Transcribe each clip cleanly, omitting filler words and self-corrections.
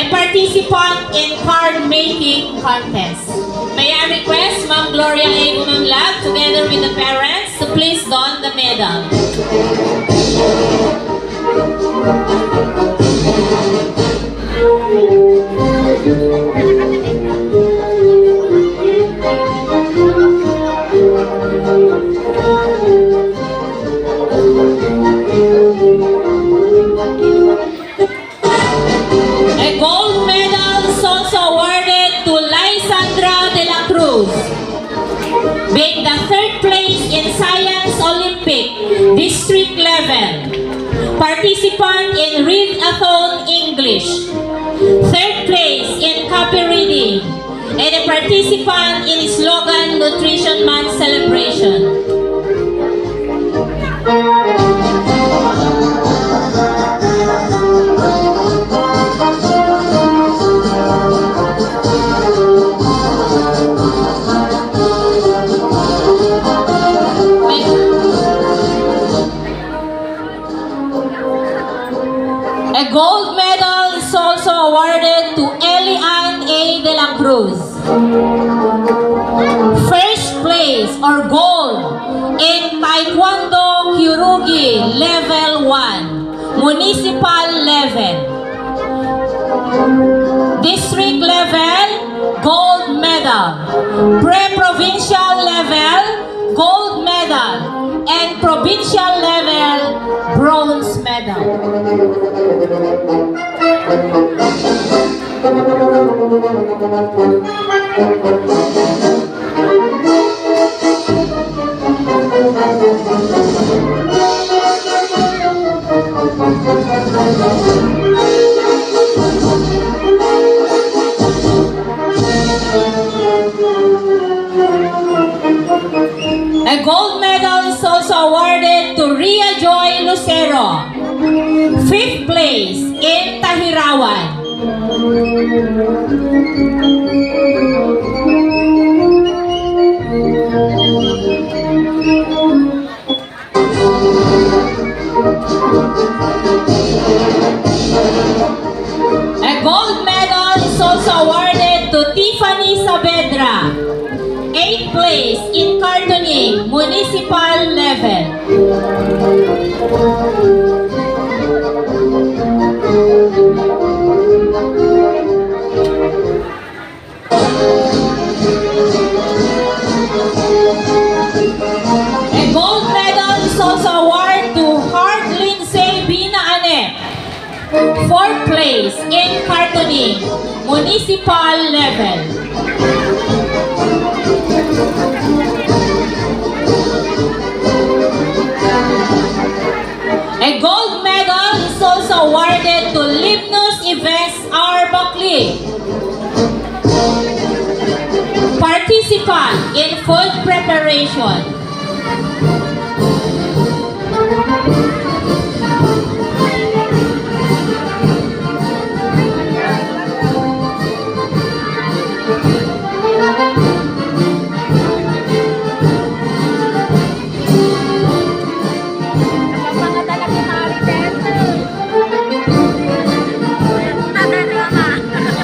a participant in card making contest. May I request Ma'am Gloria A. Umanglag together with the parents to please don the medal. A gold medal is also awarded to Lysandra de la Cruz, being the third place in Science Olympic District Level, participant in Read-a-thon English, third place in copy reading, and a participant in Slogan Nutrition Month celebration. A gold medal is also awarded to Elian A. de la Cruz. First place or gold in Taekwondo Kyurugi Level 1, Municipal Level. District Level, gold medal. Pre-provincial level, gold medal. And provincial level, bronze medal. A gold medal is also awarded to Ria Joy Lucero, 5th place in Tahirawan. A gold medal is also awarded to Tiffany Saavedra, 8th place in cartooning, municipal level. A gold medal is also awarded to Hart Lindsay Bina Anet, 4th place in cartooning, municipal level. A gold medal is also awarded to Limnos Yves R. Buckley, participant in food preparation.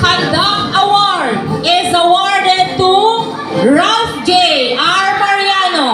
Conduct Award is awarded to Ralph J. R. Mariano.